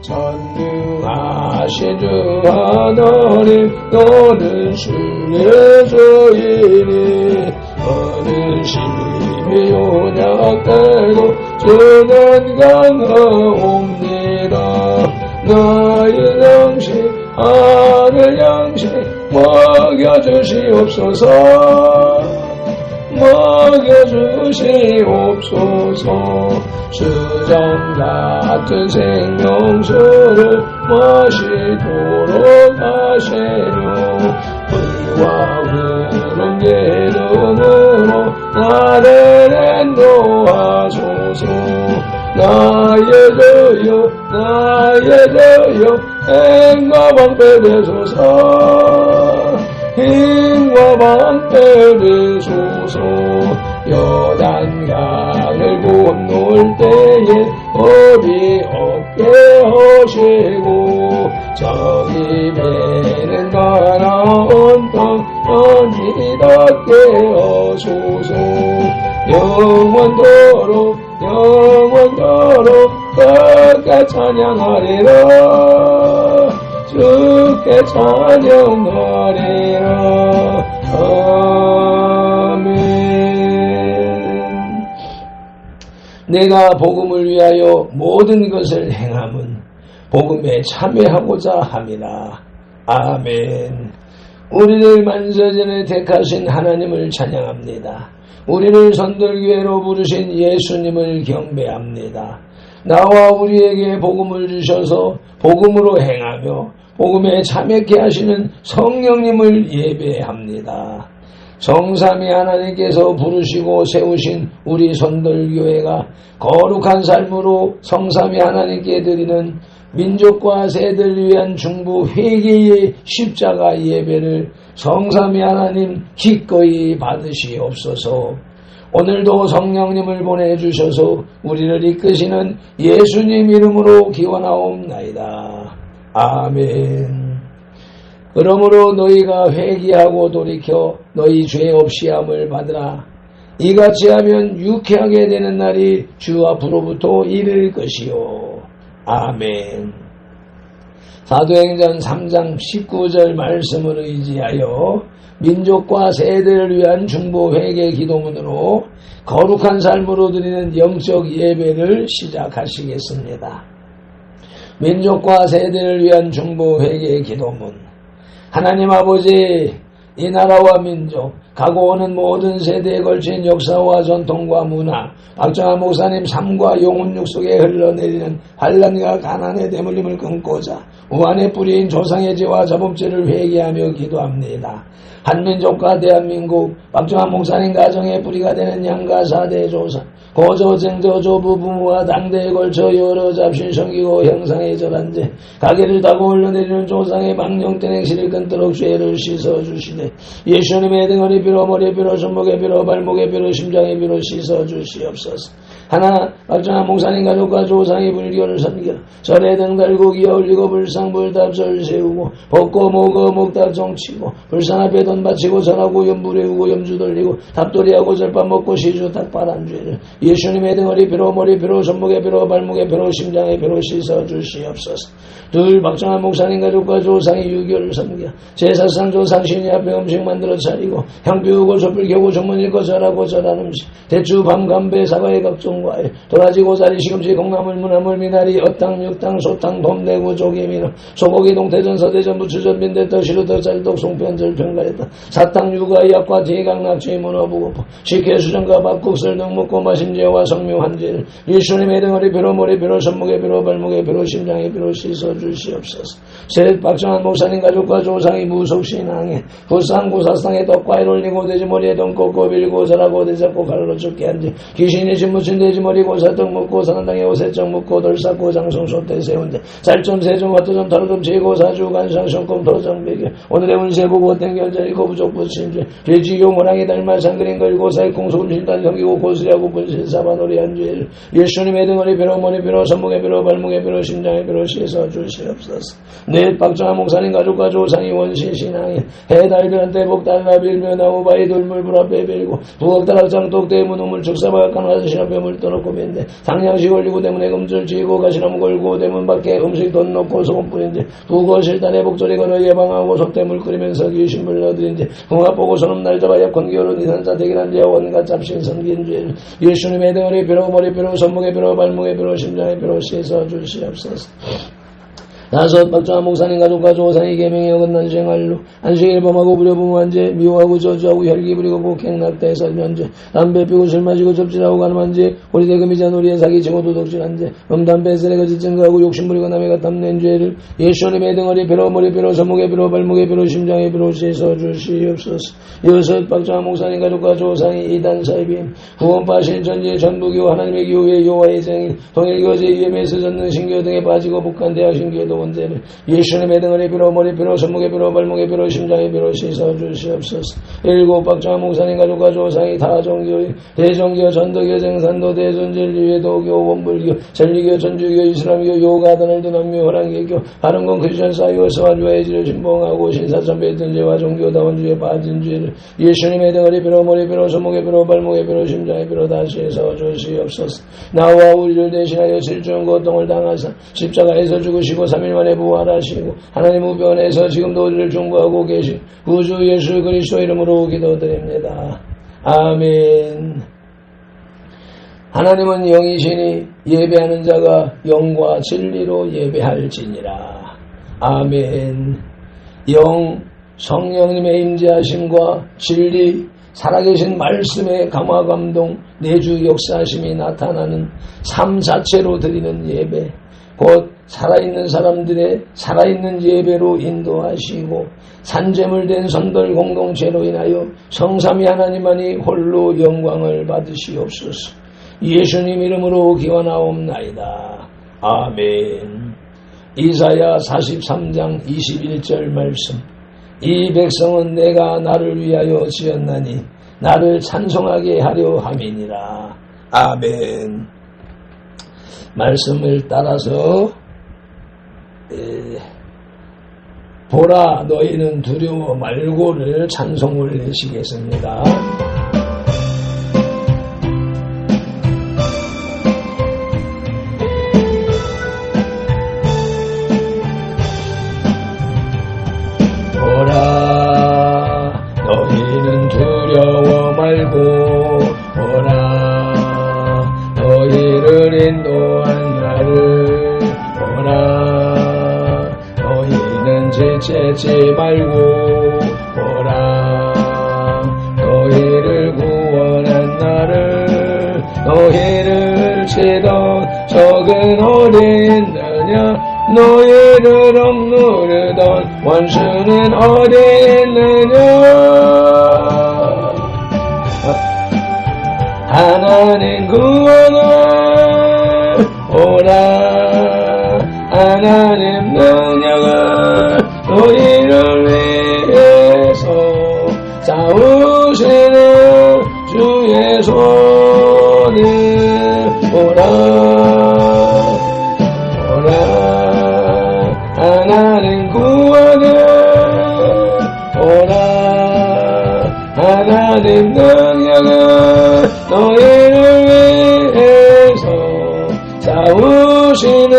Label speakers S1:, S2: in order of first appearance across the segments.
S1: 전능하신 주 하나님 너는 신의 주이니 어느 심히 연약해도 주는 강하옵니다. 나의 양식 하늘 양식 먹여주시옵소서 먹여주시옵소서. 수정 같은 생명수를 마시도록 하시려 불과 구름 기름으로 나를 인도하소서. 나의 주여 나의 주여 행과 방패 되소서. 힘과 방패 되소서. 요단강을 건널 때에 법이 없게 하시고 저기 배는 가나온 땅 언니 닿게 하소서. 영원토록 끝까지 찬양하리라. 주께 찬양하리라. 아멘. 내가 복음을 위하여 모든 것을 행함은 복음에 참여하고자 함이라. 아멘. 우리를 만세전에 택하신 하나님을 찬양합니다. 우리를 선들교회로 부르신 예수님을 경배합니다. 나와 우리에게 복음을 주셔서 복음으로 행하며 복음에 참여케 하시는 성령님을 예배합니다. 성삼위 하나님께서 부르시고 세우신 우리 선들교회가 거룩한 삶으로 성삼위 하나님께 드리는 민족과 세대를 위한 중보 회개의 십자가 예배를 성삼위 하나님 기꺼이 받으시옵소서. 오늘도 성령님을 보내주셔서 우리를 이끄시는 예수님 이름으로 기원하옵나이다. 아멘. 그러므로 너희가 회개하고 돌이켜 너희 죄 없이 함을 받으라. 이같이 하면 유쾌하게 되는 날이 주 앞으로부터 이를 것이요. 아멘. 사도행전 3장 19절 말씀을 의지하여 민족과 세대를 위한 중보 회개 기도문으로 거룩한 삶으로 드리는 영적 예배를 시작하시겠습니다. 민족과 세대를 위한 중보 회개 기도문. 하나님 아버지, 이 나라와 민족, 가고 오는 모든 세대에 걸친 역사와 전통과 문화, 박정환 목사님 삶과 영혼육 속에 흘러내리는 환난과 가난의 대물림을 끊고자 우한의 뿌리인 조상의 죄와 자범죄를 회개하며 기도합니다. 한민족과 대한민국, 박정환 목사님 가정의 뿌리가 되는 양가 4대 조상, 고조, 쟁조, 조부, 부모와 당대에 걸쳐 여러 잡신 성기고 형상의 절한 죄, 가게를 타고 흘러내리는 조상의 망령된 행실을 끊도록 죄를 씻어주시네. 예수님의 등허리 비로 머리 비로 손목에 비로 발목에 비로 심장에 비로 씻어주시옵소서. 하나, 박정환 목사님 가족과 조상의 불교를 섬겨 절에 등 달고 기어 올리고 불상 불답절 세우고 벗고 먹어 먹다 정치고 불상 앞에 돈 바치고 절하고 염불 외우고 염주 돌리고 답돌이하고 절밥 먹고 시주 닭발한 죄를 예수님의 등허리 비로 머리 비로 손목에 비로 발목에 비로 심장에 비로 씻어주시옵소서. 둘, 박정환 목사님 가족과 조상의 유교를 섬겨 제사상 조상 신이 앞에 음식 만들어 차리고 향 피우고 촛불 켜고 정문 읽고 절하고 절한 음식 대추 밤 감배 사과의 각종 과일 도라지 고사리 시금치 콩나물 무나물 미나리 어탕 육탕 소탕 돔대구 조개미너 소고기 동태전 서대전 부추전 빈대떡 시루떡 짤떡 송편절 병가랬다 사탕 육아 약과 대강 낙지 문어 부고포 식혜 수정과 밥국술 등 먹고 마신 죄와 성묘한 죄를 예수님의 등허리 비로 머리 비로 손목에 비로 발목에 비로 심장에 비로 씻어주시옵소서. 셋, 박정환 목사님 가족과 조상이 무속신앙에 부상구사상에 떡과일 올리고 돼지머리에 돈 꽂고 빌고 절하고 대잡고 가로로 죽게 한지 귀신이 집 묻힌 돼지머리 고사떡 묻고 상당에 오세정 묻고 돌쌓고 장송소대 세운데 쌀좀 세좀 화투좀 타루좀 재고 사주 간상 성금 도정 배겨 오늘의 운세 보고 땡결자리 거부족 부신죄 돼지교 모랑이 달말 상그린 걸고 살콩 소금신단 경기고 고수리하고 분신사바놀이 한 죄를 예수님의 등허리 비로 머리 비로 손목에 비로 발목에 비로 심장에 비로 씻어주시옵소서. 넷, 박정환 목사님 가족과 조상이 원시신앙에 해달변 대복달라 빌며 나무바위 돌물 불앞에 빌고 부엌다락장 똑대문 우물 축사바악한 화수신 앞에 물 물 떠놓고 멘데 상냥식 올리고 대문에 금줄 쥐고 가시나무 걸고 대문 밖에 음식 돈 넣고 소금 뿌린지 두고 실단에 복조리 걸어 예방하고 속대 물 끓이면서 귀신물 넣어드린지 궁합 보고 손음 날 잡아 약혼 기어로 니산자 대기란지 원갓 잡신 성긴죄 예수님의 등허리 뼈로 머리 뼈로 손목에 뼈로 발목에 뼈로 심장에 뼈로 씻어 주시옵소서. 다섯 박조한 목사님 가족과 조상이 계명에 어긋난 생활로 안식일 범하고 부려부무한죄 미워하고 저주하고 혈기 부리고 폭행 낙태 살면죄 담배 피우고 술 마시고 접질하고 가늠한죄 호리대금이자 놀이에 사기치고 도둑질한죄 음담배 세례 거짓 증거하고 욕심 부리고 남의 것 탐낸 죄를 예수님의 등허리 뼈로 머리 뼈로 손목에 뼈로 발목에 뼈로 심장에 뼈로 씻어 주시옵소서. 여섯 박조한 목사님 가족과 조상이 이단 사입인 구원파 실전제 전부교 하나님의 교회 여호와의 증인 통일교제 UMS 전능 신교 등에 빠지고 북한 대학 신교도 원죄를 예수님의 등허리 뼈로 머리 뼈로 손목에 뼈로 발목에 뼈로 심장에 뼈로 씻어 주시옵소서. 일곱 박조한 목사님 가족과 조상이 다종교 대종교 전도교 정산도 대존진리회 도교 원불교 전리교 전주교 이슬람교 요가 다날도 남묘 호랑개교 바른공 크리스천 사이오 서화주의 지를 신봉하고 신사천배 등죄와 종교다원주에 빠진 죄를 예수님의 등허리 뼈로 머리 뼈로 손목에 뼈로 발목에 뼈로 심장에 뼈로 다시 씻어 주시옵소서. 나와 우리를 대신하여 실종 고통을 당하사 십자가에서 죽으시고 3일 만에 부활하시고 하나님 우편에서 지금도 우리를 중보하고 계신 구주 예수 그리스도 이름으로 기도드립니다. 아멘. 하나님은 영이시니 예배하는 자가 영과 진리로 예배할지니라. 아멘. 영 성령님의 임재하심과 진리 살아계신 말씀의 감화감동 내주 역사하심이 나타나는 삶 자체로 드리는 예배 곧 살아있는 사람들의 살아있는 예배로 인도하시고 산재물된 선들 공동체로 인하여 성삼위 하나님만이 홀로 영광을 받으시옵소서. 예수님 이름으로 기원하옵나이다. 아멘. 이사야 43장 21절 말씀. 이 백성은 내가 나를 위하여 지었나니 나를 찬송하게 하려 함이니라. 아멘. 말씀을 따라서 보라 너희는 두려워 말고를 찬송을 내시겠습니다. 보라 너희는 두려워 말고 보라 너희를 인도한 나를 보라 너희는 지체지 말고 보라 너희를 구원한 나를 너희를 치던 적은 어디 있느냐 너희를 억누르던 원수는 어디 있느냐 하나님 구원을 오라 하나님 능력을 너희를 위해서 싸우시는 주의 손을 오라 하나님 구원을 오라 하나님 능력을 너희를 위해서 싸우시는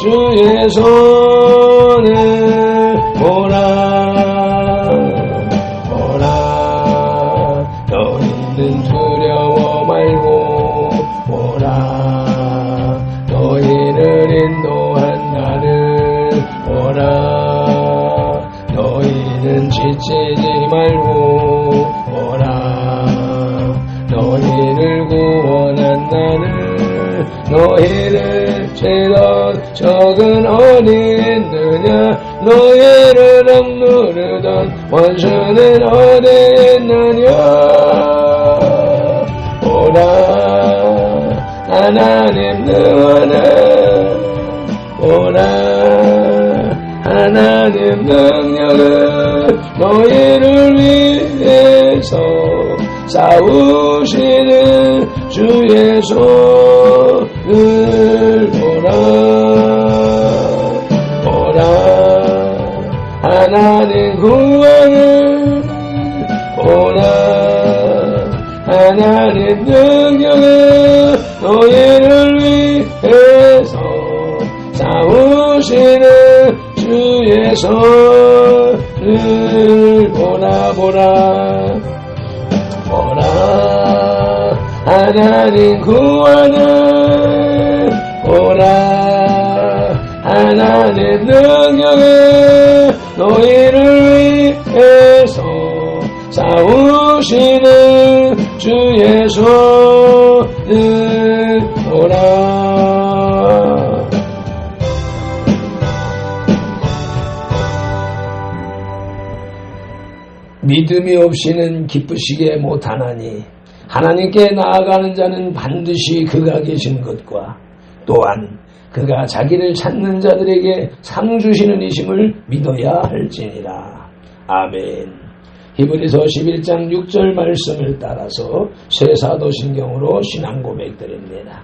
S1: 주의 손을 오라 너희는 두려워 말고 오라 너희를 인도한 나를 오라 너희는 지치지 말고 오라 너희를 구원한 나를 너희를 치던 적은 어디 있느냐 너희를 억누르던 원수는 어디 있느냐 오라 하나님 능원을 오라 하나님 능력을 너희를 위해서 싸우시는 주의 손을 오라 하나님 구원을 오라 하나님 능력을 주께서는 보라 보라 보라 하나님 구원을 보라 하나님 능력을 너희를 위해서 싸우시는 주 예수는 보라. 믿음이 없이는 기쁘시게 못하나니 하나님께 나아가는 자는 반드시 그가 계신 것과 또한 그가 자기를 찾는 자들에게 상 주시는 이심을 믿어야 할지니라. 아멘. 히브리서 11장 6절 말씀을 따라서 새 사도신경으로 신앙 고백드립니다.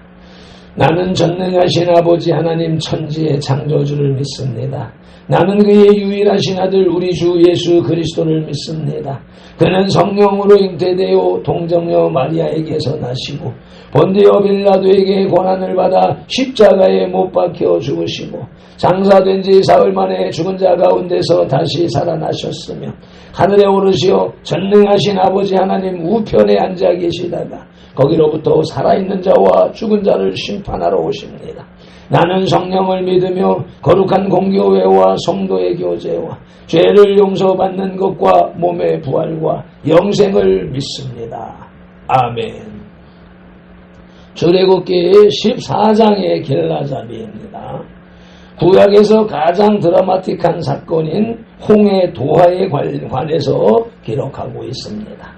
S1: 나는 전능하신 아버지 하나님 천지의 창조주를 믿습니다. 나는 그의 유일하신 아들 우리 주 예수 그리스도를 믿습니다. 그는 성령으로 잉태되어 동정녀 마리아에게서 나시고 본디오 빌라도에게 고난을 받아 십자가에 못 박혀 죽으시고 장사된 지 사흘 만에 죽은 자 가운데서 다시 살아나셨으며 하늘에 오르시어 전능하신 아버지 하나님 우편에 앉아 계시다가 거기로부터 살아있는 자와 죽은 자를 심판하러 오십니다. 나는 성령을 믿으며 거룩한 공교회와 성도의 교제와 죄를 용서받는 것과 몸의 부활과 영생을 믿습니다. 아멘. 출애굽기 14장의 길라잡이입니다. 구약에서 가장 드라마틱한 사건인 홍해 도하에 관해서 기록하고 있습니다.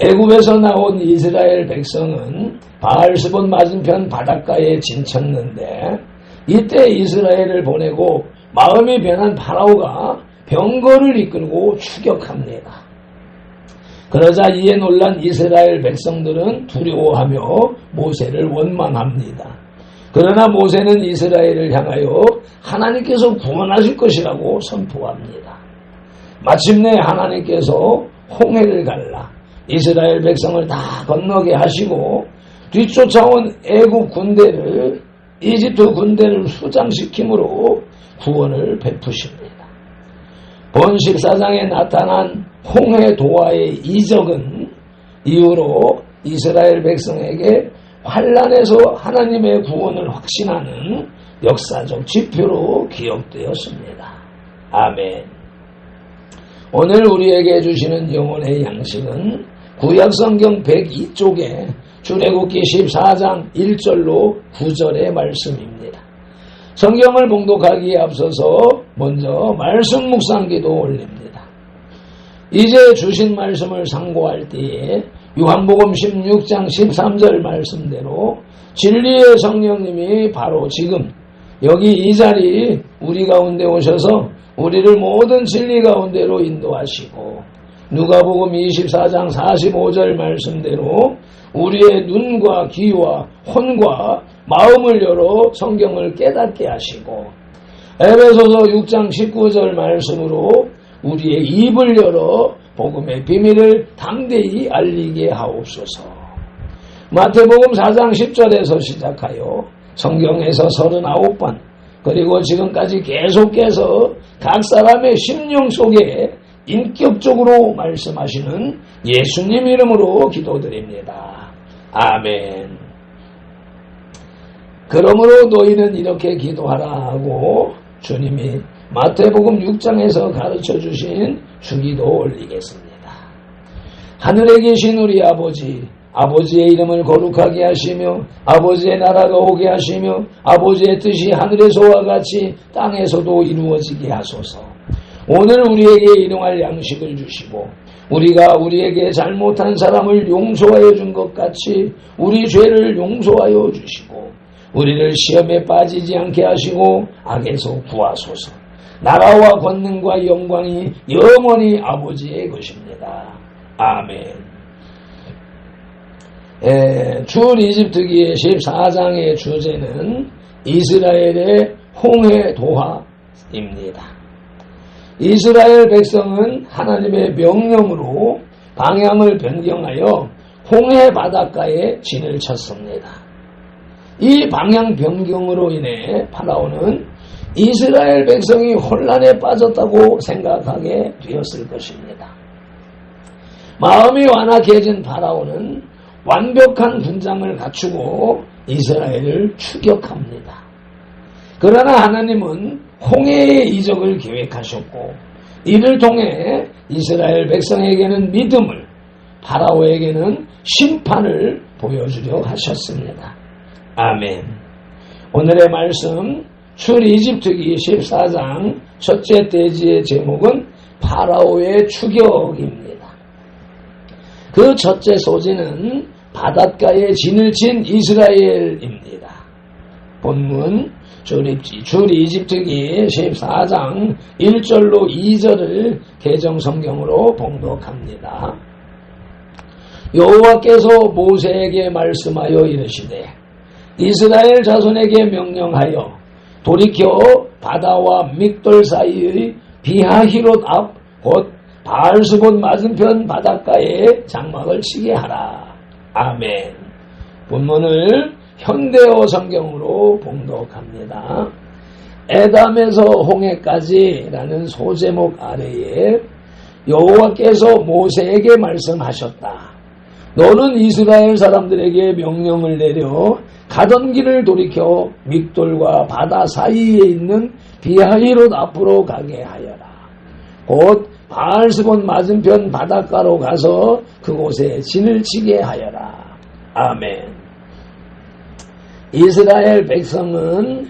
S1: 애굽에서 나온 이스라엘 백성은 바알스본 맞은편 바닷가에 진쳤는데 이때 이스라엘을 보내고 마음이 변한 파라오가 병거를 이끌고 추격합니다. 그러자 이에 놀란 이스라엘 백성들은 두려워하며 모세를 원망합니다. 그러나 모세는 이스라엘을 향하여 하나님께서 구원하실 것이라고 선포합니다. 마침내 하나님께서 홍해를 갈라 이스라엘 백성을 다 건너게 하시고 뒤쫓아온 애국 군대를 이집트 군대를 수장시킴으로 구원을 베푸십니다. 본 14장에 나타난 홍해 도하의 이적은 이후로 이스라엘 백성에게 환난에서 하나님의 구원을 확신하는 역사적 지표로 기억되었습니다. 아멘. 오늘 우리에게 주시는 영혼의 양식은 구약성경 102쪽에 출애굽기 14장 1절로 9절의 말씀입니다. 성경을 봉독하기에 앞서서 먼저 말씀 묵상기도 올립니다. 이제 주신 말씀을 상고할 때에 요한복음 16장 13절 말씀대로 진리의 성령님이 바로 지금 여기 이 자리 우리 가운데 오셔서 우리를 모든 진리 가운데로 인도하시고 누가복음 24장 45절 말씀대로 우리의 눈과 귀와 혼과 마음을 열어 성경을 깨닫게 하시고 에베소서 6장 19절 말씀으로 우리의 입을 열어 복음의 비밀을 담대히 알리게 하옵소서. 마태복음 4장 10절에서 시작하여 성경에서 39번 그리고 지금까지 계속해서 각 사람의 심령 속에 인격적으로 말씀하시는 예수님 이름으로 기도드립니다. 아멘. 그러므로 너희는 이렇게 기도하라 하고 주님이 마태복음 6장에서 가르쳐 주신 주기도 올리겠습니다. 하늘에 계신 우리 아버지, 아버지의 이름을 거룩하게 하시며 아버지의 나라가 오게 하시며 아버지의 뜻이 하늘에서와 같이 땅에서도 이루어지게 하소서. 오늘 우리에게 일용할 양식을 주시고 우리가 우리에게 잘못한 사람을 용서하여 준 것 같이 우리 죄를 용서하여 주시고 우리를 시험에 빠지지 않게 하시고 악에서 구하소서. 나라와 권능과 영광이 영원히 아버지의 것입니다. 아멘. 출 이집트기의 14장의 주제는 이스라엘의 홍해 도하입니다. 이스라엘 백성은 하나님의 명령으로 방향을 변경하여 홍해 바닷가에 진을 쳤습니다. 이 방향 변경으로 인해 파라오는 이스라엘 백성이 혼란에 빠졌다고 생각하게 되었을 것입니다. 마음이 완악해진 파라오는 완벽한 군장을 갖추고 이스라엘을 추격합니다. 그러나 하나님은 홍해의 이적을 계획하셨고 이를 통해 이스라엘 백성에게는 믿음을, 파라오에게는 심판을 보여주려 하셨습니다. 아멘. 오늘의 말씀 출이집트기 14장 첫째 대지의 제목은 파라오의 추격입니다. 그 첫째 소지는 바닷가에 진을 친 이스라엘입니다. 본문 출이집트기 14장 1절로 2절을 개정성경으로 봉독합니다. 여호와께서 모세에게 말씀하여 이르시되 이스라엘 자손에게 명령하여 돌이켜 바다와 믹돌 사이의 비하히롯 앞 곧 바알스본 맞은편 바닷가에 장막을 치게 하라. 아멘. 본문을 현대어 성경으로 봉독합니다. 에담에서 홍해까지라는 소제목 아래에 여호와께서 모세에게 말씀하셨다. 너는 이스라엘 사람들에게 명령을 내려 가던 길을 돌이켜 믹돌과 바다 사이에 있는 비하히롯 앞으로 가게 하여라. 곧 바알스본 맞은편 바닷가로 가서 그곳에 진을 치게 하여라. 아멘. 이스라엘 백성은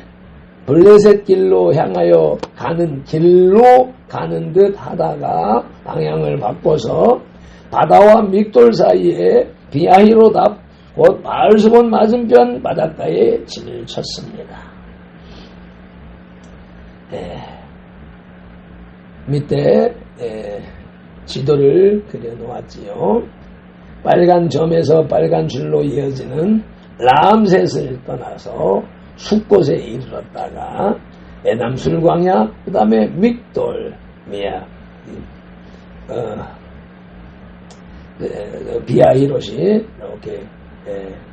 S1: 블레셋 길로 향하여 가는 길로 가는 듯 하다가 방향을 바꿔서 바다와 믹돌 사이에 비하히롯 앞 곧 바알스본 맞은편 바닷가에 진을 쳤습니다. 밑에 지도를 그려놓았지요. 빨간 점에서 빨간 줄로 이어지는 람셋을 떠나서 숫곳에 이르렀다가 에담 술광야, 그 다음에 믹돌, 비하히롯이 이렇게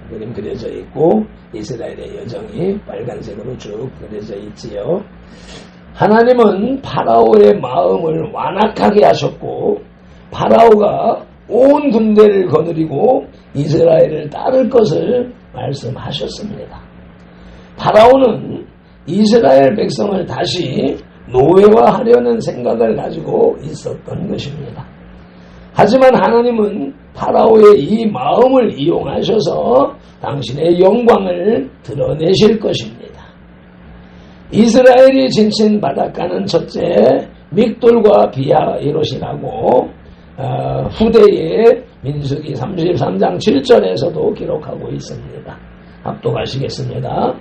S1: 그림 그려져 있고 이스라엘의 여정이 빨간색으로 쭉 그려져 있지요. 하나님은 파라오의 마음을 완악하게 하셨고 파라오가 온 군대를 거느리고 이스라엘을 따를 것을 말씀하셨습니다. 파라오는 이스라엘 백성을 다시 노예화하려는 생각을 가지고 있었던 것입니다. 하지만 하나님은 파라오의 이 마음을 이용하셔서 당신의 영광을 드러내실 것입니다. 이스라엘이 진친 바닷가는 첫째 믹돌과 비하히롯이라고 후대의 민수기 33장 7절에서도 기록하고 있습니다. 합독하시겠습니다.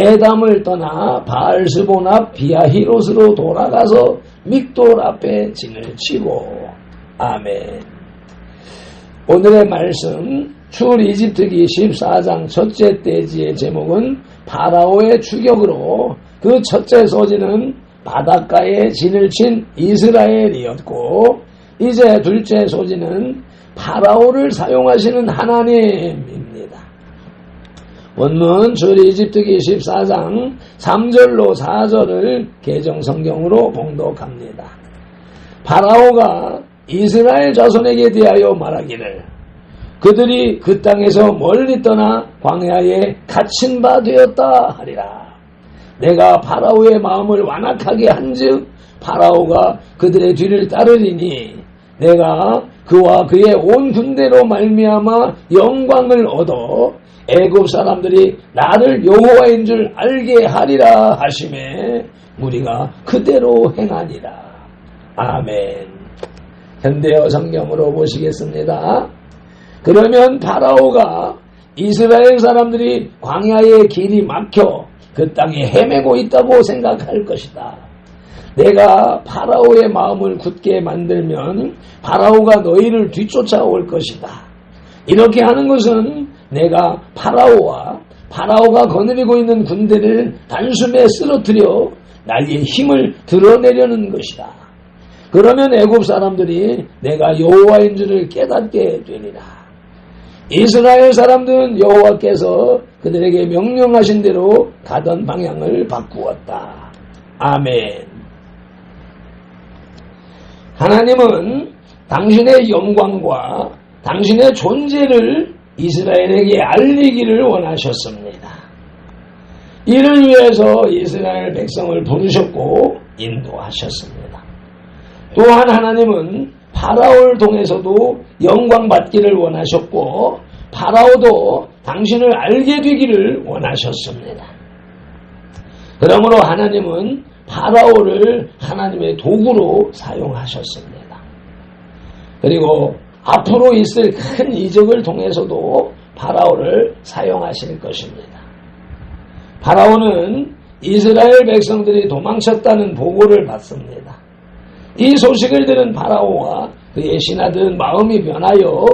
S1: 에담을 떠나 바알스본 앞 비하히롯으로 돌아가서 믹돌 앞에 진을 치고 아멘. 오늘의 말씀 출이집트기 14장 첫째 대지의 제목은 파라오의 추격으로 그 첫째 소지는 바닷가에 진을 친 이스라엘이었고 이제 둘째 소지는 파라오를 사용하시는 하나님입니다. 원문 출이집트기 14장 3절로 4절을 개정성경으로 봉독합니다. 파라오가 이스라엘 자손에게 대하여 말하기를 그들이 그 땅에서 멀리 떠나 광야에 갇힌 바 되었다 하리라. 내가 파라오의 마음을 완악하게 한즉 파라오가 그들의 뒤를 따르리니 내가 그와 그의 온 군대로 말미암아 영광을 얻어 애굽 사람들이 나를 여호와인 줄 알게 하리라 하시매 우리가 그대로 행하니라. 아멘. 현대어 성경으로 보시겠습니다. 그러면 파라오가 이스라엘 사람들이 광야의 길이 막혀 그 땅에 헤매고 있다고 생각할 것이다. 내가 파라오의 마음을 굳게 만들면 파라오가 너희를 뒤쫓아올 것이다. 이렇게 하는 것은 내가 파라오가 거느리고 있는 군대를 단숨에 쓰러뜨려 나의 힘을 드러내려는 것이다. 그러면 애굽 사람들이 내가 여호와인 줄을 깨닫게 되리라. 이스라엘 사람들은 여호와께서 그들에게 명령하신 대로 가던 방향을 바꾸었다. 아멘. 하나님은 당신의 영광과 당신의 존재를 이스라엘에게 알리기를 원하셨습니다. 이를 위해서 이스라엘 백성을 부르셨고 인도하셨습니다. 또한 하나님은 파라오를 통해서도 영광받기를 원하셨고 파라오도 당신을 알게 되기를 원하셨습니다. 그러므로 하나님은 파라오를 하나님의 도구로 사용하셨습니다. 그리고 앞으로 있을 큰 이적을 통해서도 파라오를 사용하실 것입니다. 파라오는 이스라엘 백성들이 도망쳤다는 보고를 받습니다. 이 소식을 들은 파라오와 그의 신하들은 마음이 변하여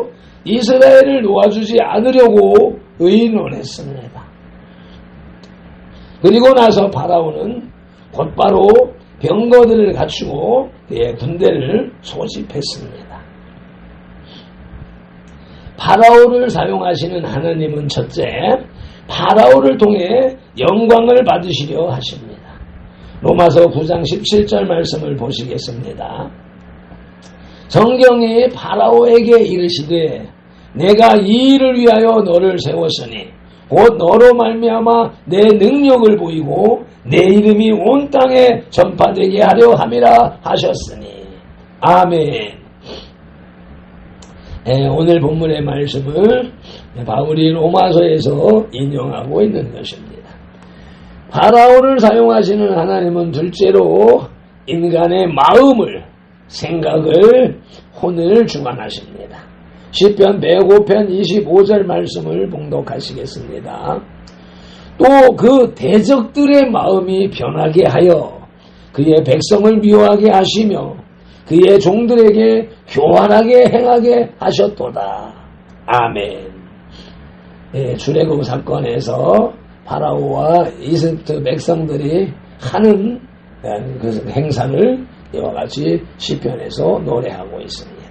S1: 이스라엘을 놓아주지 않으려고 의논했습니다. 그리고 나서 파라오는 곧바로 병거들을 갖추고 그의 군대를 소집했습니다. 파라오를 사용하시는 하나님은 첫째, 파라오를 통해 영광을 받으시려 하십니다. 로마서 9장 17절 말씀을 보시겠습니다. 성경이 파라오에게 이르시되 내가 이 일을 위하여 너를 세웠으니 곧 너로 말미암아 내 능력을 보이고 내 이름이 온 땅에 전파되게 하려 함이라 하셨으니. 아멘. 오늘 본문의 말씀을 바울이 로마서에서 인용하고 있는 것입니다. 파라오를 사용하시는 하나님은 둘째로 인간의 마음을, 생각을, 혼을 주관하십니다. 시편 105편 25절 말씀을 봉독하시겠습니다. 또 그 대적들의 마음이 변하게 하여 그의 백성을 미워하게 하시며 그의 종들에게 교활하게 행하게 하셨도다. 아멘. 출애굽 사건에서 파라오와 이집트 백성들이 하는 그 행사를 이와 같이 시편에서 노래하고 있습니다.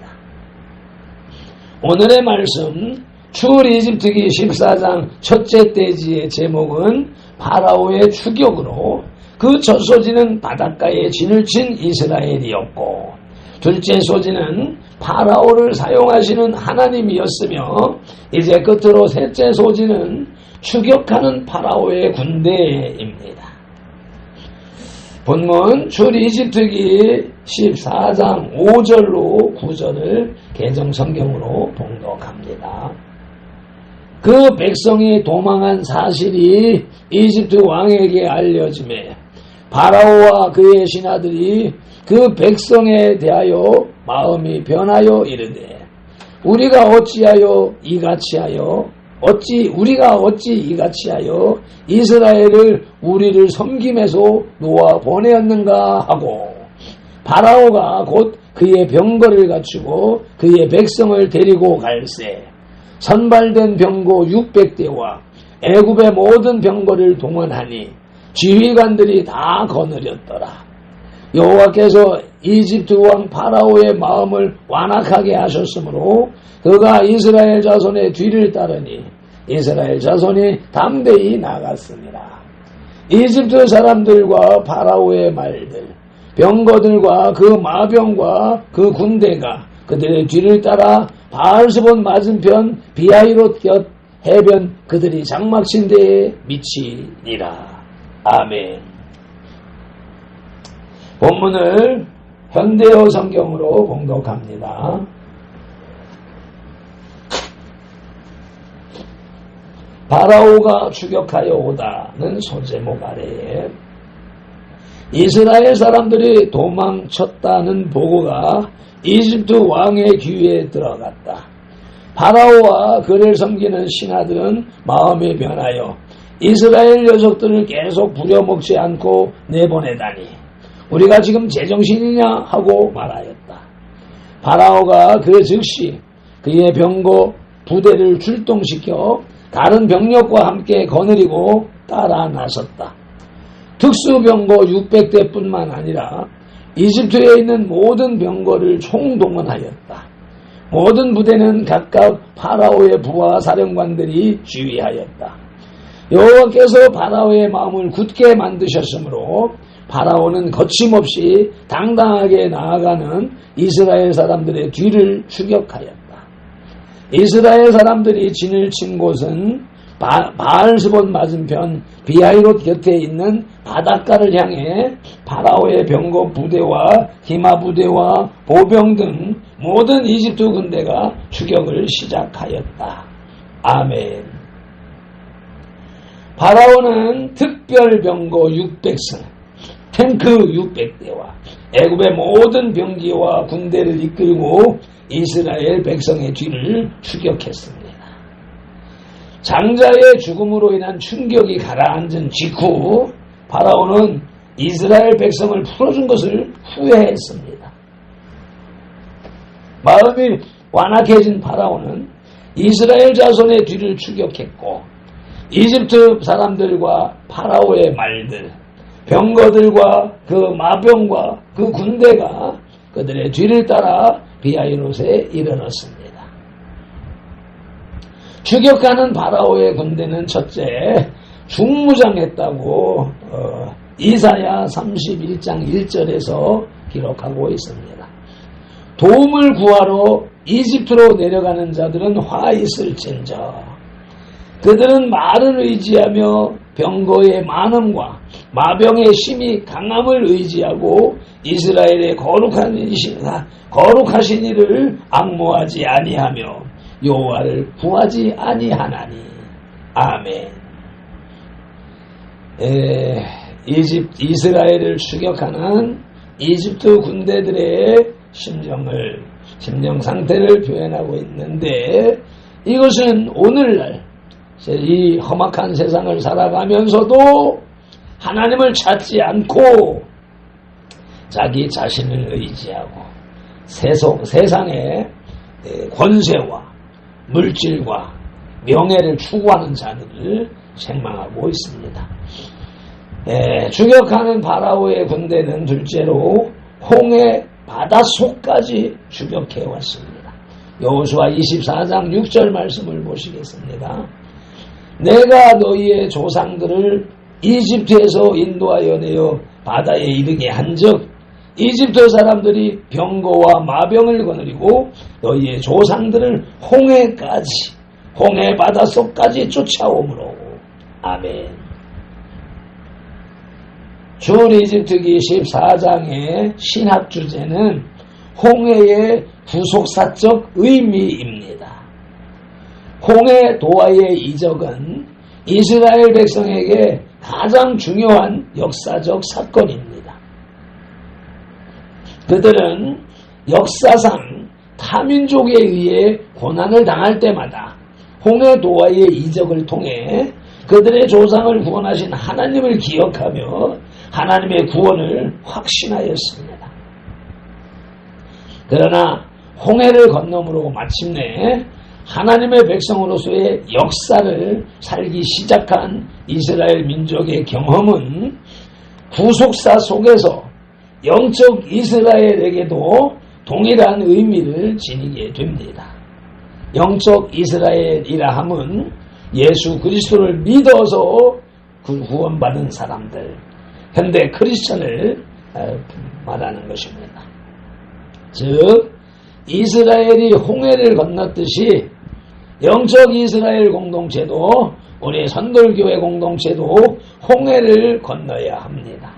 S1: 오늘의 말씀 출이집트기 14장 첫째 대지의 제목은 파라오의 추격으로 그 첫 소지는 바닷가에 진을 친 이스라엘이었고 둘째 소지는 파라오를 사용하시는 하나님이었으며 이제 끝으로 셋째 소지는 추격하는 파라오의 군대입니다. 본문 출이집트기 14장 5절로 9절을 개정성경으로 봉독합니다. 그 백성이 도망한 사실이 이집트 왕에게 알려지매 파라오와 그의 신하들이 그 백성에 대하여 마음이 변하여 이르되 우리가 어찌 이같이 하여 이스라엘을 우리를 섬김에서 놓아 보내었는가 하고 파라오가 곧 그의 병거를 갖추고 그의 백성을 데리고 갈새 선발된 병거 600대와 애굽의 모든 병거를 동원하니 지휘관들이 다 거느렸더라. 여호와께서 이집트 왕 파라오의 마음을 완악하게 하셨으므로 그가 이스라엘 자손의 뒤를 따르니 이스라엘 자손이 담대히 나갔습니다. 이집트 사람들과 파라오의 말들, 병거들과 그 마병과 그 군대가 그들의 뒤를 따라 바알스본 맞은편 비하이롯 곁 해변 그들이 장막친 데에 미치니라. 아멘. 본문을 현대어 성경으로 봉독합니다. 파라오가 추격하여 오다는 소제목 아래에 이스라엘 사람들이 도망쳤다는 보고가 이집트 왕의 귀에 들어갔다. 파라오와 그를 섬기는 신하들은 마음이 변하여 이스라엘 녀석들을 계속 부려먹지 않고 내보내다니 우리가 지금 제정신이냐 하고 말하였다. 파라오가 그 즉시 그의 병거 부대를 출동시켜 다른 병력과 함께 거느리고 따라 나섰다. 특수병거 600대뿐만 아니라 이집트에 있는 모든 병거를 총동원하였다. 모든 부대는 각각 파라오의 부하 사령관들이 지휘하였다. 여호와께서 파라오의 마음을 굳게 만드셨으므로 파라오는 거침없이 당당하게 나아가는 이스라엘 사람들의 뒤를 추격하였다. 이스라엘 사람들이 진을 친 곳은 바알스본 맞은편 비하이롯 곁에 있는 바닷가를 향해 파라오의 병거 부대와 기마 부대와 보병 등 모든 이집트 군대가 추격을 시작하였다. 아멘. 파라오는 특별 병거 600승, 탱크 600대와 애굽의 모든 병기와 군대를 이끌고 이스라엘 백성의 뒤를 추격했습니다. 장자의 죽음으로 인한 충격이 가라앉은 직후 파라오는 이스라엘 백성을 풀어준 것을 후회했습니다. 마음이 완악해진 파라오는 이스라엘 자손의 뒤를 추격했고 이집트 사람들과 파라오의 말들, 병거들과 그 마병과 그 군대가 그들의 뒤를 따라 비하이롯에 이르렀습니다. 추격하는 파라오의 군대는 첫째 중무장했다고 이사야 31장 1절에서 기록하고 있습니다. 도움을 구하러 이집트로 내려가는 자들은 화 있을진저 그들은 말을 의지하며 병거의 많음과 마병의 힘이 강함을 의지하고 이스라엘의 거룩하신 이를 앙모하지 아니하며 여호와를 구하지 아니하나니. 아멘. 이스라엘을 추격하는 이집트 군대들의 심령 상태를 표현하고 있는데 이것은 오늘날 이 험악한 세상을 살아가면서도 하나님을 찾지 않고 자기 자신을 의지하고 세상의 권세와 물질과 명예를 추구하는 자들을 책망하고 있습니다. 추격하는 파라오의 군대는 둘째로 홍해 바닷속까지 추격해 왔습니다. 여호수아 24장 6절 말씀을 보시겠습니다. 내가 너희의 조상들을 이집트에서 인도하여 내어 바다에 이르게 한즉 이집트 사람들이 병거와 마병을 거느리고 너희의 조상들을 홍해 바닷속까지 쫓아오므로. 아멘. 출이집트기 14장의 신학 주제는 홍해의 구속사적 의미입니다. 홍해 도하의 이적은 이스라엘 백성에게 가장 중요한 역사적 사건입니다. 그들은 역사상 타민족에 의해 고난을 당할 때마다 홍해 도하의 이적을 통해 그들의 조상을 구원하신 하나님을 기억하며 하나님의 구원을 확신하였습니다. 그러나 홍해를 건너므로 마침내 하나님의 백성으로서의 역사를 살기 시작한 이스라엘 민족의 경험은 구속사 속에서 영적 이스라엘에게도 동일한 의미를 지니게 됩니다. 영적 이스라엘이라 함은 예수 그리스도를 믿어서 구원받은 사람들, 현대 크리스천을 말하는 것입니다. 즉 이스라엘이 홍해를 건넜듯이 영적 이스라엘 공동체도 우리 선돌교회 공동체도 홍해를 건너야 합니다.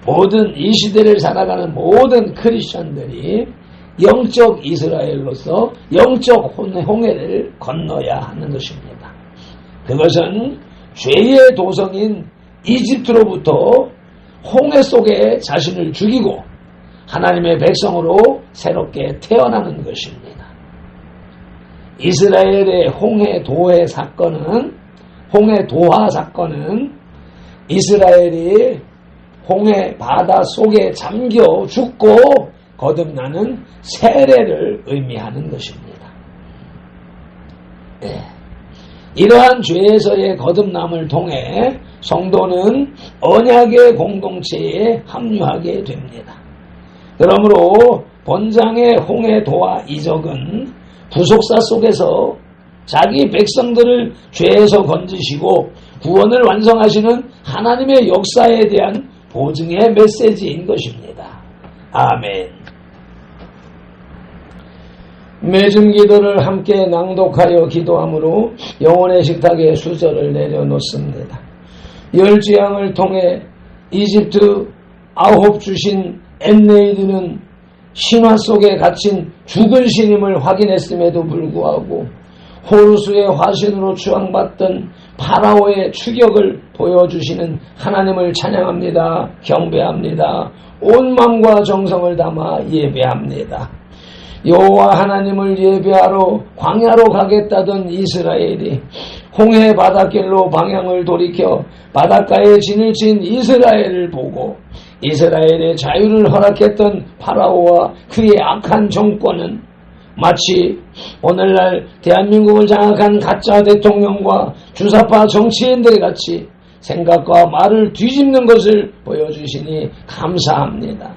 S1: 모든 이 시대를 살아가는 모든 크리스천들이 영적 이스라엘로서 영적 홍해를 건너야 하는 것입니다. 그것은 죄의 도성인 이집트로부터 홍해 속에 자신을 죽이고 하나님의 백성으로 새롭게 태어나는 것입니다. 이스라엘의 홍해 도하 사건은 이스라엘이 홍해 바다 속에 잠겨 죽고 거듭나는 세례를 의미하는 것입니다. 이러한 죄에서의 거듭남을 통해 성도는 언약의 공동체에 합류하게 됩니다. 그러므로 본장의 홍해도와 이적은 부속사 속에서 자기 백성들을 죄에서 건지시고 구원을 완성하시는 하나님의 역사에 대한 보증의 메시지인 것입니다. 아멘. 맺음 기도를 함께 낭독하여 기도함으로 영혼의 식탁에 수저를 내려놓습니다. 열지양을 통해 이집트 아홉 주신 엔네이드는 신화 속에 갇힌 죽은 신임을 확인했음에도 불구하고 호루스의 화신으로 추앙받던 파라오의 추격을 보여주시는 하나님을 찬양합니다. 경배합니다. 온 마음과 정성을 담아 예배합니다. 여호와 하나님을 예배하러 광야로 가겠다던 이스라엘이 홍해 바닷길로 방향을 돌이켜 바닷가에 진을 친 이스라엘을 보고 이스라엘의 자유를 허락했던 파라오와 그의 악한 정권은 마치 오늘날 대한민국을 장악한 가짜 대통령과 주사파 정치인들 같이 생각과 말을 뒤집는 것을 보여주시니 감사합니다.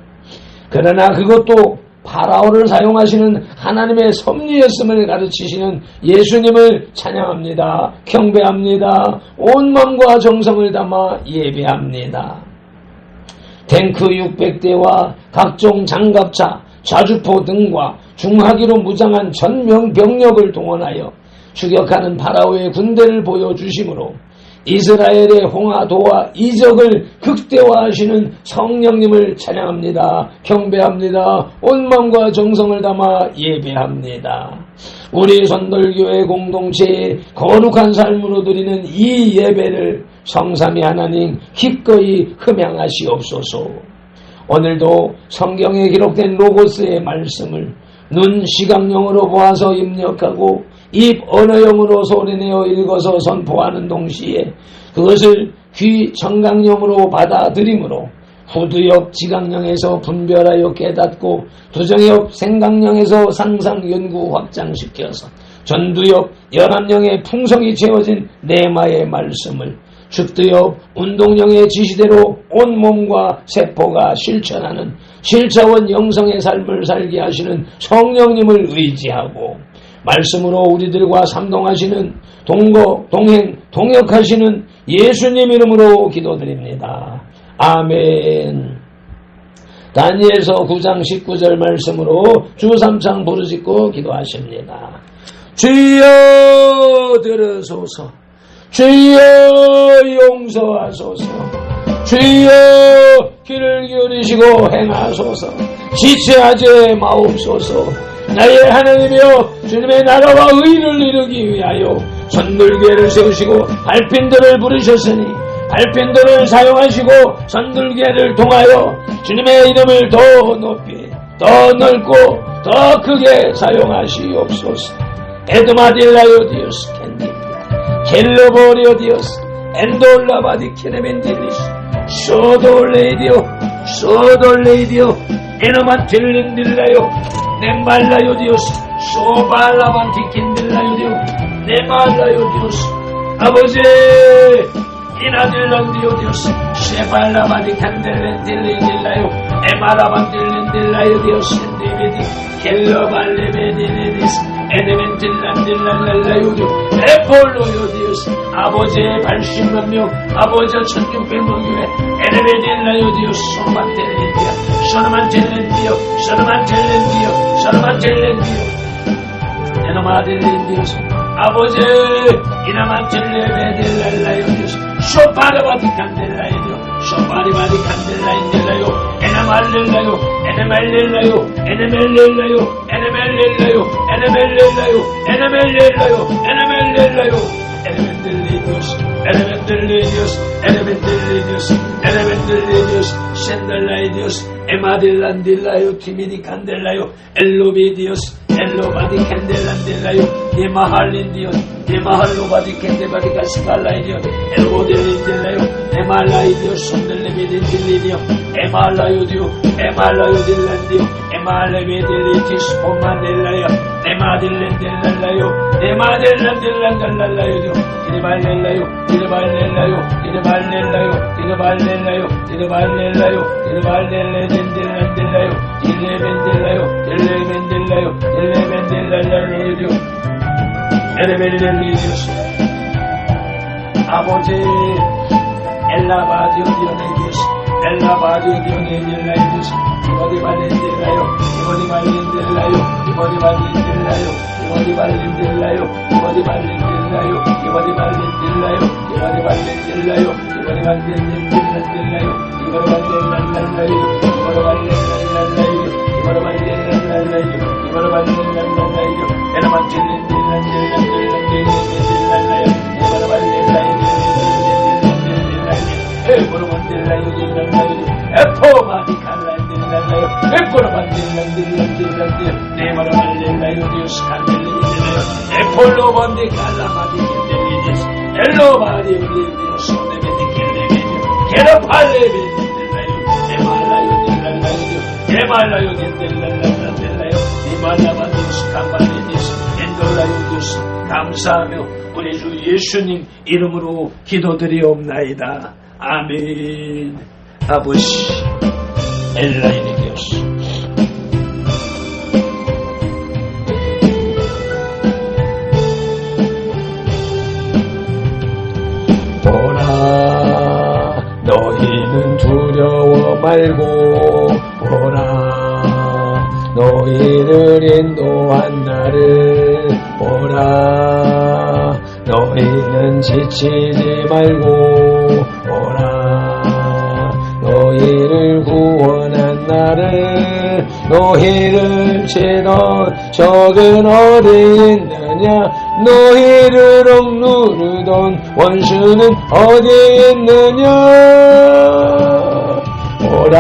S1: 그러나 그것도 파라오를 사용하시는 하나님의 섭리였음을 가르치시는 예수님을 찬양합니다. 경배합니다. 온 마음과 정성을 담아 예배합니다. 탱크 600대와 각종 장갑차, 자주포 등과 중화기로 무장한 전명 병력을 동원하여 추격하는 파라오의 군대를 보여주심으로 이스라엘의 홍하도와 이적을 극대화하시는 성령님을 찬양합니다. 경배합니다. 온 마음과 정성을 담아 예배합니다. 우리 선돌교회 공동체의 거룩한 삶으로 드리는 이 예배를 성삼위 하나님 기꺼이 흠양하시옵소서. 오늘도 성경에 기록된 로고스의 말씀을 눈 시각령으로 보아서 입력하고 입 언어형으로 소리내어 읽어서 선포하는 동시에 그것을 귀 청각령으로 받아들이므로 후두엽 지각령에서 분별하여 깨닫고 두정엽 생각령에서 상상 연구 확장시켜서 전두엽 열합령의 풍성이 채워진 내마의 말씀을 축두엽 운동령의 지시대로 온몸과 세포가 실천하는 실차원 영성의 삶을 살게 하시는 성령님을 의지하고 말씀으로 우리들과 삼동하시는 동거, 동행, 동역하시는 예수님 이름으로 기도드립니다. 아멘. 다니엘서 9장 19절 말씀으로 주 3창 부르짖고 기도하십니다. 주여 들으소서. 주여 용서하소서. 주여 귀를 기울이시고 행하소서. 지체하지 마옵소서. 나의 하나님이여 주님의 나라와 의를 이루기 위하여 선들교회를 세우시고 발핀들을 부르셨으니 발핀들을 사용하시고 선들교회를 통하여 주님의 이름을 더 높이 더 넓고 더 크게 사용하시옵소서. 에드마딜라요 디오스 캔디 켈러버리오 디오스 엔돌라바디 키네멘딜리스 소돌레이디오 에너만 딜린딜라요 네말라요 디오스 소발라반티 킨딜라요 디오 네말라요 디오스 아버지 이나딜란디오 디오스 쉐발라바디 칸델렌딜리딜라요 에마라반딜린딜라요 디오스 엔디비디 켈러발레베딜리디스 에데멘틸란딜랄랄라요 디오 에폴로요 디오스 아버지의 80만명 아버지의 1600명 교회 에데베딜라요 디오스 소르만텔렌디오 에노마델렌디오스 아버지 이나만텔레베딜랄라요 디오스 쇼파르바디 칸델라요 디오 쇼파리바디 칸델라인딜라요 에나말렐라요 에네멜렐라요 샌달라이디오스 에마딜란딜라요 티미디 칸델라요 엘로비디오스 엘로바디 캔델란딜라요 네마할린디오스 네마할로바디 캔데바디 가스칼라이디오 엘고델린딜라요 에말라이디오스 손델레비딘딜리디오 에말라요디오 에말라요딜란디오 에말레비딜리티스 포만델라요 네마딜렌딜랄라요 네마딜란딜란달랄라요디오 이르발렐라요 이르발렐라요 이르발렐라요 이르발렐레덴딜란딜라요 딜레벤딜라요 딜레벤딜라요 딜레벤딜랄랄레요 에레벨렐리디오스 아버지 엘라바디오 디오네디오스 엘라바디오 디오네딜라이디오스 이모디 발렌딜라요 이모디 발렌딜라요 이모디 발렌딜라요 이모디 발렌딜라요 이모디 발렌딜라요 이모디 발렌딜라요 이모디 발렌딜라요 이모디 발렌딜라요 이모디 발렌딜라요 이모디 발렌딜라요 이모디 발렌딜라요 이모디 발렌딜라요 에라만딜라요 이모디 발렌딜라요 에포로만딜라요 에포마디칼라딜라요 에포로만딜라요 네마라만딜라요 디오스 칸델리딜라요 에폴로만디칼라마디킬델리디스 엘로마디딜리디오스 네베디킬레베디오 게라팔레베딜라요 에말라요 딜랄라요 딜랄라요 이말라마디오스 칸발리디스 엔돌라요 디오스 감사하며 우리 주 예수님 이름으로 기도드리옵나이다. 아멘. 아버지 엘라인의 디오스 보라 너희는 두려워 말고 보라 너희를 인도한 나를 보라 너희는 지치지 말고 보라 너희를 구원한 나를 너희를 치던 적은 어디 있느냐 너희를 억누르던 원수는 어디 있느냐 보라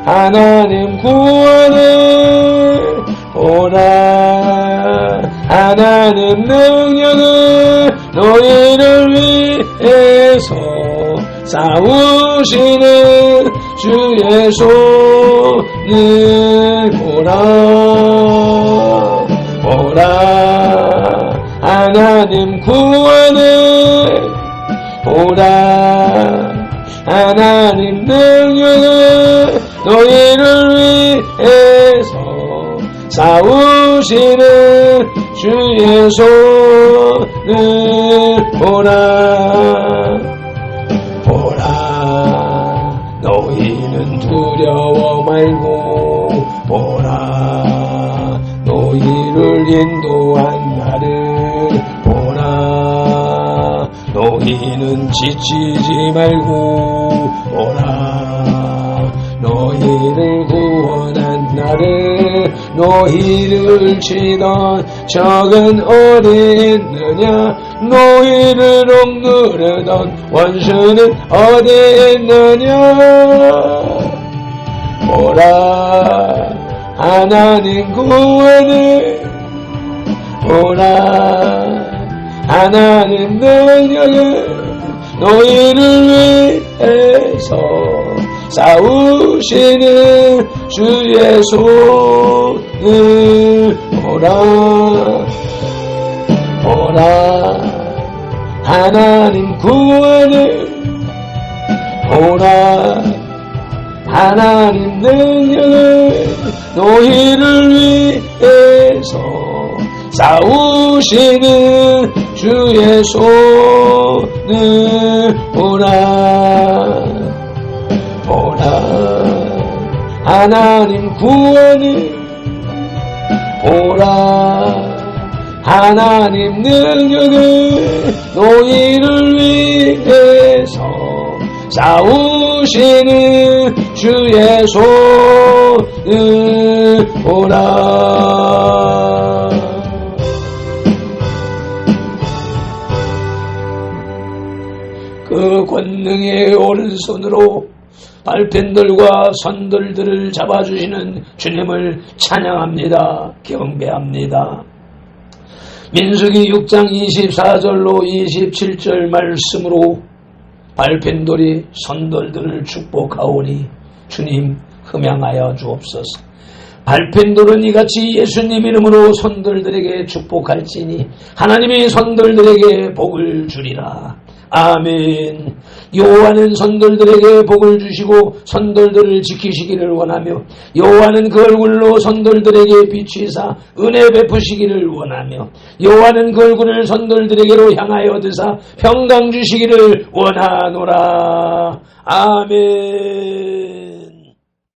S1: 하나님 구원을 보라 하나님 능력을 너희를 위해서 싸우시는 주의 손을 보라 보라 하나님 구원을 보라 하나님 능력을 너희를 위해서 싸우시는 주의 손을 보라 보라 너희는 두려워 말고 보라 너희를 인도한 나를 보라 너희는 지치지 말고 보라 너희를 구원한 나를 너희를 치던 적은 어디 있느냐 너희를 억누르던 원수는 어디 있느냐 보라 하나님 구원을 보라 하나님 능력을 너희를 위해서 싸우시는 주의 손을 보라 보라 하나님 구원을 보라 하나님 능력을 너희를 위해서 싸우시는 주의 손을 보라 보라 하나님 구원을 보라 하나님 능력을 너희를 위해서 싸우시는 주의 손을 보라 그 권능의 오른손으로 발펜들과 선들들을 잡아주시는 주님을 찬양합니다. 경배합니다. 민수기 6장 24절로 27절 말씀으로 발펜돌이 선돌들을 축복하오니 주님 흠양하여 주옵소서. 발펜돌은 이같이 예수님 이름으로 선돌들에게 축복할지니 하나님이 선돌들에게 복을 주리라. 아멘. 여호와는 선돌들에게 복을 주시고 선돌들을 지키시기를 원하며 여호와는 그 얼굴로 선돌들에게 비추사 은혜 베푸시기를 원하며 여호와는 그 얼굴을 선돌들에게로 향하여 드사 평강 주시기를 원하노라. 아멘.